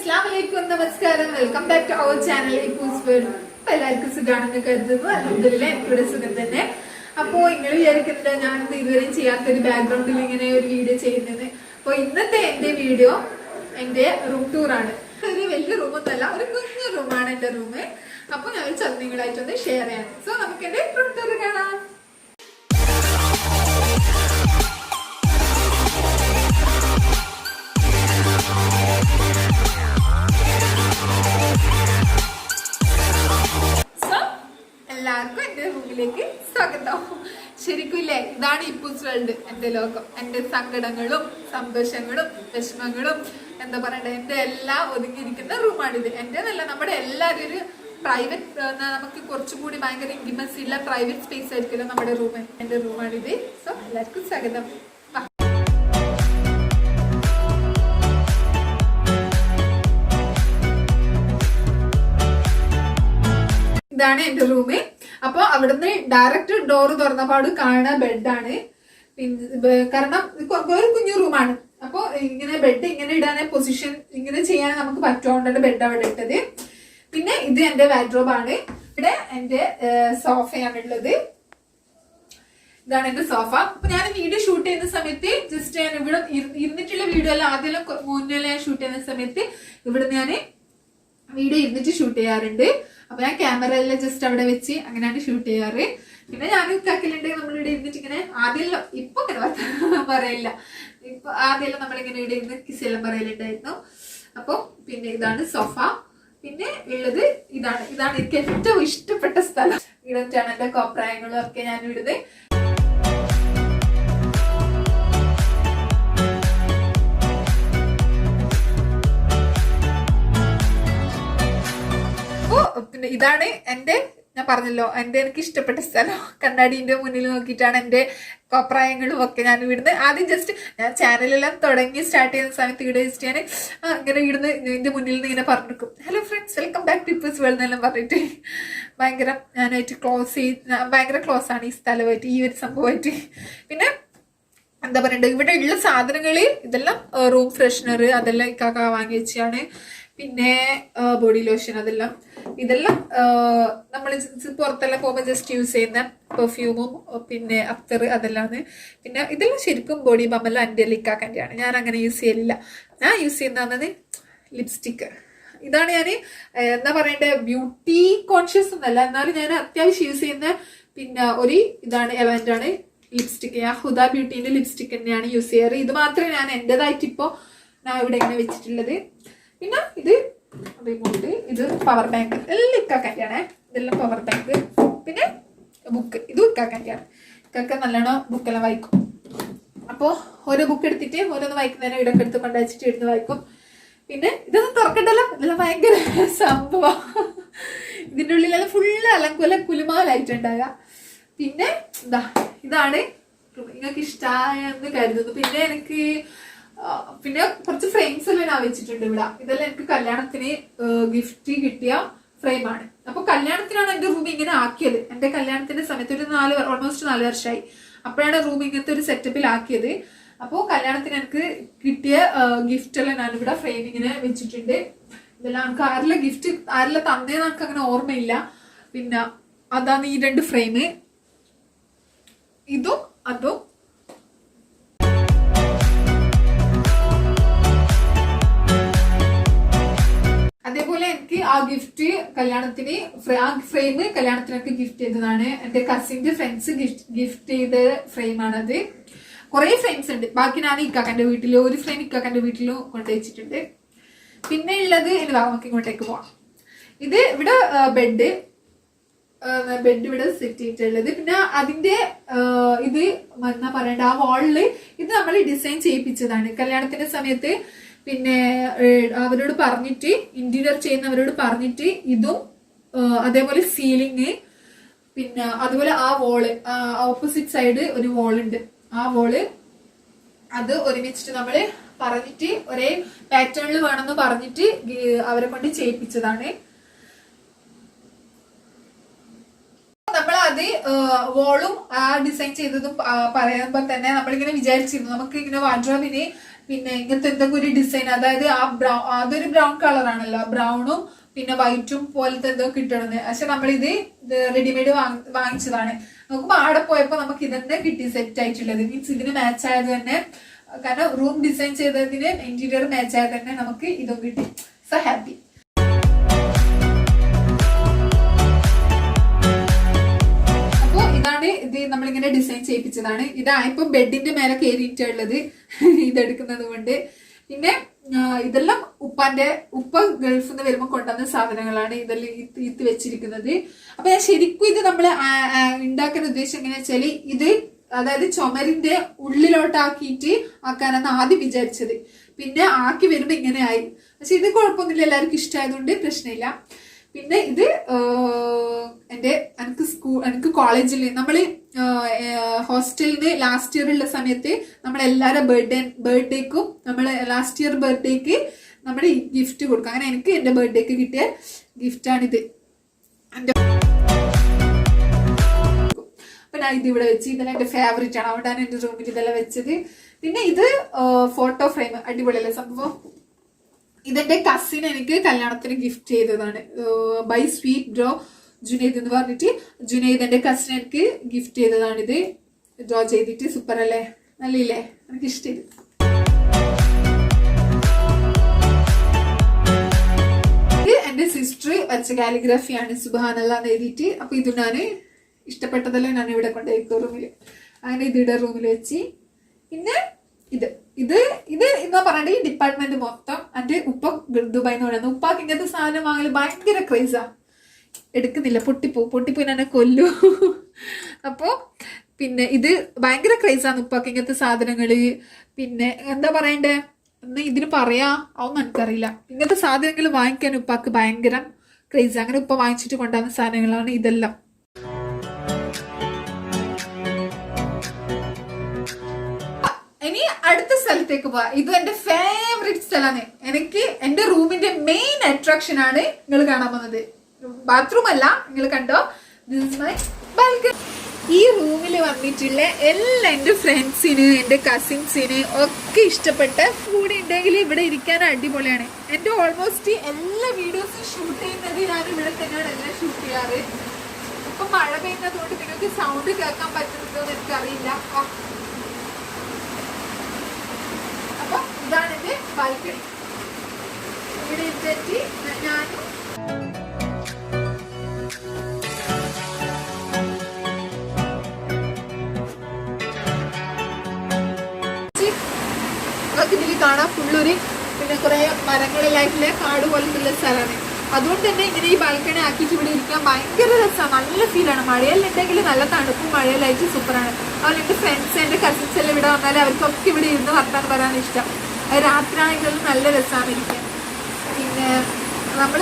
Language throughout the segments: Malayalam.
Assalamualaikum, Namaskaram. Welcome back to our channel. എല്ലാവർക്കും സുഖാണെന്ന് കരുതുന്നു. അൽഹംദുലില്ലാഹ് എനിക്കിവിടെ സുഖം തന്നെ. അപ്പോൾ നിങ്ങൾ വിചാരിക്കുന്നില്ല ഞാനിത് ഇതുവരെ ചെയ്യാത്തൊരു ബാക്ക്ഗ്രൗണ്ടിൽ ഇങ്ങനെ ഒരു വീഡിയോ ചെയ്യുന്നത്. അപ്പോൾ ഇന്നത്തെ എന്റെ വീഡിയോ എന്റെ റൂം ടൂറാണ്. ഒരു വലിയ റൂമൊന്നുമല്ല, ഒരു കുഞ്ഞു റൂമാണ് എന്റെ റൂം. അപ്പോൾ ഞാൻ നിങ്ങളായിട്ടൊന്ന് ഷെയർ ചെയ്യാം. സോ നമുക്ക് എന്റെ റൂം ടൂർ കാണാം. എല്ലാവർക്കും എന്റെ റൂമിലേക്ക് സ്വാഗതം. ശരിക്കും ഇല്ലേ, ഇതാണ് ഇപ്പൂസ് വേൾഡ്, എന്റെ ലോകം. എന്റെ സങ്കടങ്ങളും സന്തോഷങ്ങളും വിഷമങ്ങളും എന്താ പറയണ്ടേ, എന്റെ എല്ലാം ഒതുങ്ങിയിരിക്കുന്ന റൂമാണിത്. എന്റെ നല്ല നമ്മുടെ എല്ലാവരും ഒരു പ്രൈവറ്റ്, നമുക്ക് കുറച്ചുകൂടി ഭയങ്കര ഇന്റിമസി ഉള്ള പ്രൈവറ്റ് സ്പേസ് ആയിരിക്കുമല്ലോ നമ്മുടെ റൂം. എന്റെ റൂമാണിത്. സോ എല്ലാവർക്കും സ്വാഗതം. ഇതാണ് എന്റെ റൂം. അപ്പൊ അവിടുന്ന് ഡയറക്റ്റ് ഡോറ് തുറന്നപാട് കാണുന്ന ബെഡാണ്. പിന്നെ കാരണം ഒരു കുഞ്ഞു റൂമാണ്. അപ്പൊ ഇങ്ങനെ ബെഡ് ഇങ്ങനെ ഇടാൻ പൊസിഷൻ ഇങ്ങനെ ചെയ്യാൻ നമുക്ക് പറ്റുകൊണ്ടാണ് ബെഡ് അവിടെ ഇട്ടത്. പിന്നെ ഇത് എന്റെ വാർഡ്രോബാണ്. ഇവിടെ എന്റെ സോഫയാണുള്ളത്. ഇതാണ് എന്റെ സോഫ. അപ്പൊ ഞാൻ വീഡിയോ ഷൂട്ട് ചെയ്യുന്ന സമയത്ത് ജസ്റ്റ് ഞാൻ ഇവിടെ ഇരുന്നിട്ടുള്ള വീഡിയോ അല്ല, ആദ്യം മുന്നേ ഷൂട്ട് ചെയ്യുന്ന സമയത്ത് ഇവിടെ ഞാൻ വീഡിയോ ഇരുന്നിട്ട് ഷൂട്ട് ചെയ്യാറുണ്ട്. അപ്പൊ ഞാൻ ക്യാമറ എല്ലാം ജസ്റ്റ് അവിടെ വെച്ച് അങ്ങനെയാണ് ഷൂട്ട് ചെയ്യാറ്. പിന്നെ ഞാൻ കാക്കലുണ്ടെങ്കിൽ നമ്മളിവിടെ ഇരുന്നിട്ട് ഇങ്ങനെ ആദ്യം ഇപ്പൊ ഇങ്ങനെ പറയില്ല, ഇപ്പൊ ആദ്യം നമ്മളിങ്ങനെ ഇവിടെ ഇരുന്ന് കിസ്സെല്ലാം പറയലുണ്ടായിരുന്നു. അപ്പൊ പിന്നെ ഇതാണ് സോഫ. പിന്നെ ഉള്ളത് ഇതാണ് എനിക്ക് ഏറ്റവും ഇഷ്ടപ്പെട്ട സ്ഥലം. ഇവിടെയാണ് എന്റെ കോപ്രായങ്ങളും ഒക്കെ ഞാൻ ഇവിടുന്ന്. പിന്നെ ഇതാണ് ഞാൻ പറഞ്ഞല്ലോ എനിക്ക് ഇഷ്ടപ്പെട്ട സ്ഥലം. കണ്ണാടിന്റെ മുന്നിൽ നോക്കിയിട്ടാണ് എന്റെ കോപ്രായങ്ങളും ഒക്കെ ഞാൻ ഇവിടുന്ന് ആദ്യം ജസ്റ്റ് ഞാൻ ചാനലെല്ലാം തുടങ്ങി സ്റ്റാർട്ട് ചെയ്യുന്ന സമയത്ത് ഇവിടെ ജസ്റ്റ് ഞാൻ ഇങ്ങനെ ഇവിടുന്ന് ഇതിന്റെ മുന്നിൽ നിന്ന് ഇങ്ങനെ പറഞ്ഞിരിക്കും, hello friends, welcome back to Ippoos world എന്നെല്ലാം പറഞ്ഞിട്ട് ഭയങ്കര ഞാനായിട്ട് ഭയങ്കര ക്ലോസ് ആണ് ഈ സ്ഥലമായിട്ട്, ഈ ഒരു സംഭവമായിട്ട്. പിന്നെ എന്താ പറയണ്ടത്, ഇവിടെ ഉള്ള സാധനങ്ങള് ഇതെല്ലാം റൂം ഫ്രഷ്നർ അതെല്ലാം ഇക്കാക്ക വാങ്ങി വെച്ചാണ്. പിന്നെ ബോഡി ലോഷൻ ഇതെല്ലാം നമ്മൾ പുറത്തെല്ലാം പോകുമ്പോൾ ജസ്റ്റ് യൂസ് ചെയ്യുന്ന പെർഫ്യൂമും പിന്നെ അത്തർ അതെല്ലാമാണ്. പിന്നെ ഇതെല്ലാം ശരിക്കും ബോഡി ബമ്മെല്ലാം എൻ്റെ ലിക്കാക്കൻ്റെയാണ്. ഞാൻ അങ്ങനെ യൂസ് ചെയ്യലില്ല. ഞാൻ യൂസ് ചെയ്യുന്നത് ലിപ്സ്റ്റിക്ക്. ഇതാണ് ഞാൻ എന്താ പറയണ്ടേ, ബ്യൂട്ടി കോൺഷ്യസ് ഒന്നല്ല, എന്നാലും ഞാൻ അത്യാവശ്യം യൂസ് ചെയ്യുന്ന പിന്നെ ഇതാണ് എലമെന്റാണ് ലിപ്സ്റ്റിക്ക്. ഞാൻ ഹുദ ബ്യൂട്ടീന്റെ ലിപ്സ്റ്റിക് തന്നെയാണ് യൂസ് ചെയ്യാറ്. ഇത് മാത്രമേ ഞാൻ എൻ്റെതായിട്ട് ഇപ്പോൾ ഞാൻ ഇവിടെ ഇങ്ങനെ വെച്ചിട്ടുള്ളത്. പിന്നെ ഇത് റിമോട്ട്, ഇത് പവർ ബാങ്ക് എല്ലാം ഇക്കാക്കൻ്റെയാണ്. ഇതെല്ലാം പവർ ബാങ്ക്. പിന്നെ ബുക്ക്, ഇതും ഇക്കാക്കൻ്റെയാണ്. ഇക്കൊക്കെ നല്ലോണം ബുക്കെല്ലാം വായിക്കും. അപ്പോൾ ഓരോ ബുക്ക് എടുത്തിട്ട് ഓരോന്ന് വായിക്കുന്നതിനെ ഇടയ്ക്ക് എടുത്ത് കൊണ്ടുവച്ചിട്ട് ഇരുന്ന് വായിക്കും. പിന്നെ ഇതൊന്നും തുറക്കണ്ടല്ലോ, ഇതെല്ലാം ഭയങ്കര സംഭവം. ഇതിൻ്റെ ഉള്ളിലെല്ലാം ഫുള്ള് അലങ്കുല കുലുമാലായിട്ടുണ്ടാകുക. പിന്നെ ഇതാണ് നിങ്ങൾക്ക് ഇഷ്ടമായെന്ന് കരുതുന്നു. പിന്നെ എനിക്ക് കുറച്ച് ഫ്രെയിംസ് എല്ലാം ഞാൻ വെച്ചിട്ടുണ്ട് ഇവിടെ. ഇതെല്ലാം എനിക്ക് കല്യാണത്തിന് ഗിഫ്റ്റ് കിട്ടിയ ഫ്രെയിമാണ്. അപ്പൊ കല്യാണത്തിനാണ് എന്റെ റൂം ഇങ്ങനെ ആക്കിയത്. എന്റെ കല്യാണത്തിന്റെ സമയത്ത് ഒരു ഓൾമോസ്റ്റ് 4 വർഷമായി. അപ്പോഴാണ് റൂം ഇങ്ങനത്തെ ഒരു സെറ്റപ്പിൽ ആക്കിയത്. അപ്പോൾ കല്യാണത്തിന് എനിക്ക് കിട്ടിയ ഗിഫ്റ്റ് എല്ലാം ഞാൻ ഇവിടെ ഫ്രെയിമിങ്ങിന് വെച്ചിട്ടുണ്ട്. ഇതെല്ലാം നമുക്ക് ആരെല്ലാം തന്നേന്ന് നമുക്ക് അങ്ങനെ ഓർമ്മയില്ല. പിന്നെ അതാണ് ഈ 2 ഫ്രെയിം, ഇതും അതും. അതേപോലെ എനിക്ക് ആ ഗിഫ്റ്റ് കല്യാണത്തിന് ആ ഫ്രെയിം കല്യാണത്തിനൊക്കെ ഗിഫ്റ്റ് ചെയ്തതാണ്. എന്റെ കസിന്റെ ഫ്രണ്ട്സ് ഗിഫ്റ്റ് ചെയ്ത ഫ്രെയിമാണത്. കുറെ ഫ്രെയിംസ് ഉണ്ട്. ബാക്കി ഞാൻ ഇക്കാക്കന്റെ വീട്ടിൽ ഒരു ഫ്രെയിം ഇക്കാക്കന്റെ വീട്ടിലും കൊണ്ടുവച്ചിട്ടുണ്ട്. പിന്നെ ഉള്ളത് നമുക്ക് ഇങ്ങോട്ടേക്ക് പോവാം. ഇത് ഇവിടെ ബെഡ് ഇവിടെ സെറ്റ് ചെയ്തിട്ടുള്ളത്. പിന്നെ അതിന്റെ ഇത് എന്താ പറയണ്ട, ആ വാളില് ഇത് നമ്മൾ ഡിസൈൻ ചെയ്യിപ്പിച്ചതാണ് കല്യാണത്തിന്റെ സമയത്ത്. പിന്നെ അവരോട് പറഞ്ഞിട്ട്, ഇന്റീരിയർ ചെയ്യുന്നവരോട് പറഞ്ഞിട്ട് ഇതും അതേപോലെ സീലിംഗ്, പിന്നെ അതുപോലെ ആ വോള് ഓപ്പോസിറ്റ് സൈഡ് ഒരു വോളുണ്ട്, ആ വോള് അത് ഒരുമിച്ചിട്ട് നമ്മള് പറഞ്ഞിട്ട് ഒരേ പാറ്റേണിൽ വേണമെന്ന് പറഞ്ഞിട്ട് അവരെ കൊണ്ട് ചെയ്യിപ്പിച്ചതാണ്. അത് വോളും ആ ഡിസൈൻ ചെയ്തതും പറയുമ്പോൾ തന്നെ നമ്മളിങ്ങനെ വിചാരിച്ചിരുന്നു നമുക്ക് ഇങ്ങനെ വാർഡ്രോബിന് പിന്നെ ഇങ്ങനത്തെ എന്തെങ്കിലും ഒരു ഡിസൈൻ, അതായത് അതൊരു ബ്രൗൺ കളറാണല്ലോ, ബ്രൗണും പിന്നെ വൈറ്റും പോലത്തെ എന്തോ കിട്ടണത്. പക്ഷെ നമ്മളിത് റെഡിമെയ്ഡ് വാങ്ങിച്ചതാണ്. നോക്കുമ്പോ ആടെ പോയപ്പോ നമുക്ക് ഇതന്നെ കിട്ടി സെറ്റ് ആയിട്ടുള്ളത്. മീൻസ് ഇതിന് മാച്ച് ആയത് തന്നെ, കാരണം റൂം ഡിസൈൻ ചെയ്തതിന് ഇന്റീരിയർ മാച്ച് ആയത് തന്നെ നമുക്ക് ഇതും കിട്ടി. So happy. അപ്പൊ ഇതാണ് ഇത്, നമ്മളിങ്ങനെ ഡിസൈൻ ചെയ്യിപ്പിച്ചതാണ്. ഇതായപ്പോ ബെഡിന്റെ മേലെ കയറിയിട്ടുള്ളത് ഇതെടുക്കുന്നത് കൊണ്ട്. പിന്നെ ഇതെല്ലാം ഉപ്പ ഗൾഫിൽ നിന്ന് വരുമ്പോൾ കൊണ്ടുവന്ന സാധനങ്ങളാണ് ഇതെല്ലാം ഈത്ത് വെച്ചിരിക്കുന്നത്. അപ്പൊ ഞാൻ ശരിക്കും ഇത് നമ്മള് ഉണ്ടാക്കാൻ ഉദ്ദേശിച്ചത് എങ്ങനെയാ വെച്ചാല്, ഇത് അതായത് ചുമരിന്റെ ഉള്ളിലോട്ടാക്കിയിട്ട് ആക്കാനാണ് ആദ്യം വിചാരിച്ചത്. പിന്നെ ആക്കി വരുമ്പോ ഇങ്ങനെ ആയി. പക്ഷെ ഇത് കുഴപ്പമൊന്നുമില്ല, എല്ലാവർക്കും ഇഷ്ടമായതുകൊണ്ട് പ്രശ്നമില്ല. പിന്നെ ഇത് എനിക്ക് കോളേജിൽ നമ്മള് ഹോസ്റ്റലിന് ലാസ്റ്റ് ഇയർ ഉള്ള സമയത്ത് നമ്മളെല്ലാരും ബർത്ത്ഡേക്കും നമ്മള് ലാസ്റ്റ് ഇയർ ബർത്ത്ഡേക്ക് നമ്മുടെ ഗിഫ്റ്റ് കൊടുക്കും. അങ്ങനെ എനിക്ക് എന്റെ ബർത്ത്ഡേക്ക് കിട്ടിയ ഗിഫ്റ്റാണിത്. അപ്പൊ ഞാൻ ഇത് ഇവിടെ വെച്ച്, ഇതെല്ലാം എന്റെ ഫേവറേറ്റ് ആണ്, അതുകൊണ്ടാണ് എന്റെ റൂമിൽ ഇതെല്ലാം വെച്ചത്. പിന്നെ ഇത് ഫോട്ടോ ഫ്രെയിം അടിപൊളിയല്ലേ സംഭവം. ഇതെന്റെ കസിൻ എനിക്ക് കല്യാണത്തിന് ഗിഫ്റ്റ് ചെയ്തതാണ്. ബൈ സ്വീറ്റ് ബ്രോ ജുനൈദ് എന്ന് പറഞ്ഞിട്ട് ജുനൈദ് എന്റെ കസിൻ എനിക്ക് ഗിഫ്റ്റ് ചെയ്തതാണിത്. ഡ്രോ ചെയ്തിട്ട് സൂപ്പർ അല്ലേ, നല്ലില്ലേ, എനിക്ക് ഇഷ്ടം. ഇത് എന്റെ സിസ്റ്റർ വരച്ച കാലിഗ്രാഫിയാണ്, സുബ്ഹാനല്ലാഹ് എന്ന് എഴുതിയിട്ട്. അപ്പൊ ഇത് ഞാൻ ഇഷ്ടപ്പെട്ടതെല്ലാം ഞാൻ ഇവിടെ കൊണ്ടുപോയി റൂമില്, അങ്ങനെ ഇതിടെ റൂമിൽ വെച്ച്. പിന്നെ ഇത് ഇത് ഇത് എന്താ പറയണ്ടേ, ഈ ഡിപ്പാർട്ട്മെന്റ് മൊത്തം എന്റെ ഉപ്പ ദുബായ് എന്ന് പറയുന്നത്. ഉപ്പാക്ക് ഇങ്ങനത്തെ സാധനം വാങ്ങല് ഭയങ്കര ക്രേസാ. എടുക്കുന്നില്ല, പൊട്ടിപ്പോ എന്നെ കൊല്ലു. അപ്പോ പിന്നെ ഇത് ഭയങ്കര ക്രേസാണ് ഉപ്പാക്ക് ഇങ്ങനത്തെ സാധനങ്ങള്. പിന്നെ എന്താ പറയണ്ടേ, എന്ന് ഇതിന് പറയാ അതൊന്നും എനിക്കറിയില്ല. ഇങ്ങനത്തെ സാധനങ്ങൾ വാങ്ങിക്കാൻ ഉപ്പാക്ക് ഭയങ്കര ക്രേസ്. അങ്ങനെ ഉപ്പ വാങ്ങിച്ചിട്ട് കൊണ്ടുവന്ന സാധനങ്ങളാണ് ഇതെല്ലാം. ഇനി അടുത്ത സ്ഥലത്തേക്ക് പോവാ. ഇത് എന്റെ ഫേവറേറ്റ് സ്ഥലമാണ്. എനിക്ക് എന്റെ റൂമിന്റെ മെയിൻ അട്രാക്ഷൻ ആണ് നിങ്ങൾ കാണാൻ പോകുന്നത്. ബാത്റൂം അല്ല, നിങ്ങൾ കണ്ടോ, ദിസ് ഇസ് മൈ ബാൽക്കണി. ഈ റൂമിൽ വന്നിട്ടുള്ള എല്ലാ എന്റെ ഫ്രണ്ട്സിന് എന്റെ കസിൻസിന് ഒക്കെ ഇഷ്ടപ്പെട്ട ഫുഡ് ഉണ്ടെങ്കിൽ ഇവിടെ ഇരിക്കാൻ അടിപൊളിയാണ്. എന്റെ ഓൾമോസ്റ്റ് എല്ലാ വീഡിയോസും ഷൂട്ട് ചെയ്യുന്നത് ഞാൻ ഇവിടെ തന്നെയാണ് എല്ലാം ഷൂട്ട് ചെയ്യാറ്. ഇപ്പൊ മഴ പെയ്യുന്നത് കൊണ്ട് നിങ്ങൾക്ക് സൗണ്ട് കേൾക്കാൻ പറ്റുന്നുണ്ടോ എന്ന് എനിക്കറിയില്ല. അപ്പൊ ഇതാണ് എന്റെ ബാൽക്കണി. ഇവിടെ ഇരുത്തി ഞാനും ഇതിൽ കാണാൻ ഫുള്ളൊരു പിന്നെ കുറെ മരങ്ങളിലായിട്ടുള്ള കാട് പോലത്തുള്ള സ്ഥലമാണ്. അതുകൊണ്ട് തന്നെ ഇങ്ങനെ ഈ ബാൽക്കണി ആക്കിയിട്ട് ഇവിടെ ഇരിക്കാൻ ഭയങ്കര രസമാണ്, നല്ല ഫീലാണ്. മഴയെല്ലാം നല്ല തണുപ്പും മഴയിലായിട്ട് സൂപ്പറാണ്. അതുപോലെ എൻ്റെ ഫ്രണ്ട്സ് എൻ്റെ കസിൻസ് എല്ലാം ഇവിടെ വന്നാൽ അവർക്കൊക്കെ ഇവിടെ ഇരുന്ന് വർത്താനം പറയാൻ ഇഷ്ടം. അത് രാത്രിയാണെങ്കിലും നല്ല രസമാണ് ഇരിക്കാൻ. പിന്നെ നമ്മൾ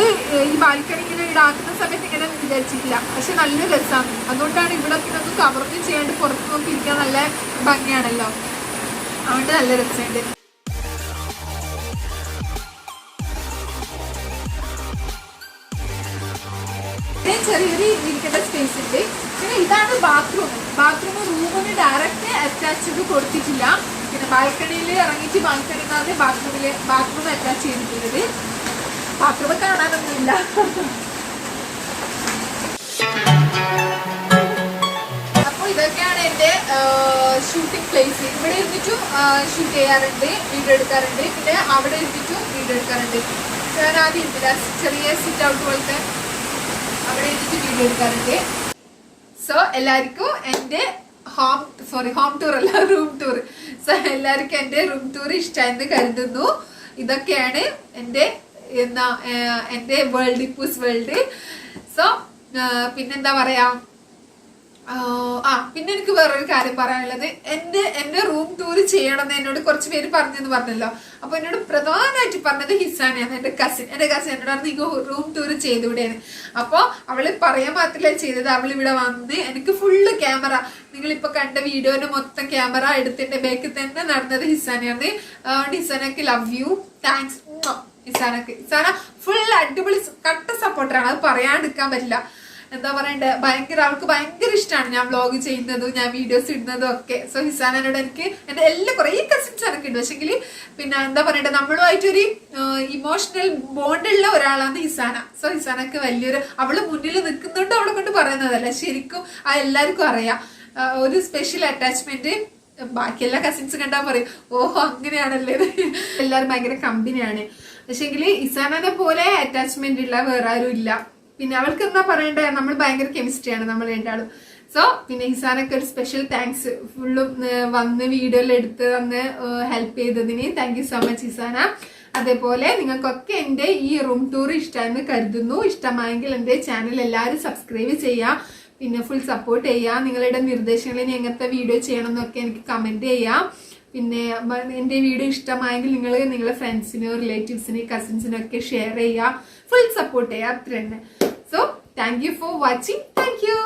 ഈ ബാൽക്കണി ഇങ്ങനെ ഇവിടെ ആക്കുന്ന സമയത്ത് ഇങ്ങനെ വിചാരിച്ചിട്ടില്ല, പക്ഷെ നല്ല രസമാണ്. അതുകൊണ്ടാണ് ഇവിടെ പിന്നെ ഒന്ന് കവറൊന്നും ചെയ്യാണ്ട് പുറത്ത് നോക്കി ഇരിക്കാൻ നല്ല ഭംഗിയാണല്ലോ, അതുകൊണ്ട് നല്ല രസമുണ്ട്. ചെറിയൊരു ഇരിക്കേണ്ട സ്പേസ് ഉണ്ട്. പിന്നെ ഇതാണ് ബാത്റൂം. റൂമിന് ഡയറക്റ്റ് അറ്റാച്ച്ഡ് കൊടുത്തിട്ടില്ല. പിന്നെ ബാൽക്കണിയിൽ ഇറങ്ങിയിട്ട് ബാൽക്കണിന്നാണ് ബാത്റൂം അറ്റാച്ച് ചെയ്തിട്ടുള്ളത്. ബാത്റൂം കാണാനൊന്നുമില്ല. അപ്പൊ ഇതൊക്കെയാണ് എന്റെ ഷൂട്ടിംഗ് പ്ലേസ്. ഇവിടെ ഇരുന്നിട്ടും ഷൂട്ട് ചെയ്യാറുണ്ട്, വീഡിയോ എടുക്കാറുണ്ട്. പിന്നെ അവിടെ ഇരുന്നിട്ടും വീഡിയോ എടുക്കാറുണ്ട്. ഞാൻ ആദ്യം ഇരുന്നില്ല, ചെറിയ സിറ്റ് ഔട്ട് പോലത്തെ അവിടെ ഇരുന്നിട്ട് വീഡിയോ എടുക്കാറുണ്ട്. സോ എല്ലാവർക്കും എൻ്റെ ഹോം ടൂർ അല്ല, റൂം ടൂർ. സോ എല്ലാവർക്കും എൻ്റെ റൂം ടൂർ ഇഷ്ടമായെന്ന് കരുതുന്നു. ഇതൊക്കെയാണ് എൻ്റെ വേൾഡ് ഇപ്പൂസ് വേൾഡ്. സോ പിന്നെന്താ പറയാ, പിന്നെ എനിക്ക് വേറൊരു കാര്യം പറയാനുള്ളത്, എന്റെ റൂം ടൂർ ചെയ്യണമെന്ന് എന്നോട് കുറച്ച് പേര് പറഞ്ഞെന്ന് പറഞ്ഞല്ലോ. അപ്പൊ എന്നോട് പ്രധാനമായിട്ട് പറഞ്ഞത് ഹിസാനയാണ്, എന്റെ കസിൻ എന്നോട് പറഞ്ഞു നീ റൂം ടൂർ ചെയ്തുവിടെയാണ്. അപ്പൊ അവള് പറയാൻ മാത്രമല്ല ചെയ്തത്, അവൾ ഇവിടെ വന്ന് എനിക്ക് ഫുള്ള് ക്യാമറ, നിങ്ങളിപ്പോ കണ്ട വീഡിയോന്റെ മൊത്തം ക്യാമറ എടുത്തിന്റെ ബാക്കിൽ തന്നെ നടന്നത് ഹിസാനയാണ്. അതുകൊണ്ട് ഹിസാനക്ക് love you, thanks Hisana full അടിപൊളി കട്ട സപ്പോർട്ടറാണ്, അത് പറയാണ്ടിരിക്കാൻ പറ്റില്ല. എന്താ പറയണ്ടേ, അവൾക്ക് ഭയങ്കര ഇഷ്ടമാണ് ഞാൻ വ്ളോഗ് ചെയ്യുന്നതും ഞാൻ വീഡിയോസ് ഇടുന്നതും ഒക്കെ. സോ ഹിസാനോട് എനിക്ക് എന്റെ എല്ലാ കുറേ കസിൻസ് എനിക്ക് ഉണ്ട്. പക്ഷെങ്കിൽ പിന്നെ എന്താ പറയണ്ടേ, നമ്മളുമായിട്ടൊരു ഇമോഷണൽ ബോണ്ടുള്ള ഒരാളാണ് ഹിസാന. സോ ഹിസാനക്ക് വലിയൊരു, അവള് മുന്നിൽ നിൽക്കുന്നുണ്ട് അവളെ കൊണ്ട് പറയുന്നതല്ല, ശരിക്കും എല്ലാവർക്കും അറിയാം ഒരു സ്പെഷ്യൽ അറ്റാച്ച്മെന്റ്. ബാക്കി എല്ലാ കസിൻസ് കണ്ടാൽ പറയും ഓഹോ അങ്ങനെയാണല്ലേ, എല്ലാവരും ഭയങ്കര കമ്പനിയാണ്. പക്ഷെങ്കിൽ ഇസാനെ പോലെ അറ്റാച്ച്മെന്റ് ഉള്ള വേറെ ആരും ഇല്ല. പിന്നെ അവൾക്ക് എന്താ പറയണ്ടേ, നമ്മൾ ഭയങ്കര കെമിസ്ട്രിയാണ് നമ്മൾ രണ്ടാളും. സോ പിന്നെ ഇസാനൊക്കെ ഒരു സ്പെഷ്യൽ താങ്ക്സ്, ഫുള്ളും വന്ന് വീഡിയോയിൽ എടുത്ത് വന്ന് ഹെൽപ്പ് ചെയ്തതിന് താങ്ക് യു സോ മച്ച് ഇസാന. അതേപോലെ നിങ്ങൾക്കൊക്കെ എൻ്റെ ഈ റൂം ടൂർ ഇഷ്ടമെന്ന് കരുതുന്നു. ഇഷ്ടമായെങ്കിൽ എൻ്റെ ചാനൽ എല്ലാവരും സബ്സ്ക്രൈബ് ചെയ്യാം, പിന്നെ ഫുൾ സപ്പോർട്ട് ചെയ്യാം. നിങ്ങളുടെ നിർദ്ദേശങ്ങളിൽ എങ്ങനത്തെ വീഡിയോ ചെയ്യണം എന്നൊക്കെ എനിക്ക് കമന്റ് ചെയ്യാം. പിന്നെ എൻ്റെ വീഡിയോ ഇഷ്ടമായെങ്കിൽ നിങ്ങൾ നിങ്ങളുടെ ഫ്രണ്ട്സിനോ റിലേറ്റീവ്സിനോ കസിൻസിനൊക്കെ ഷെയർ ചെയ്യുക, ഫുൾ സപ്പോർട്ട് ചെയ്യുക, അത്ര തന്നെ. So thank you for watching. Thank you.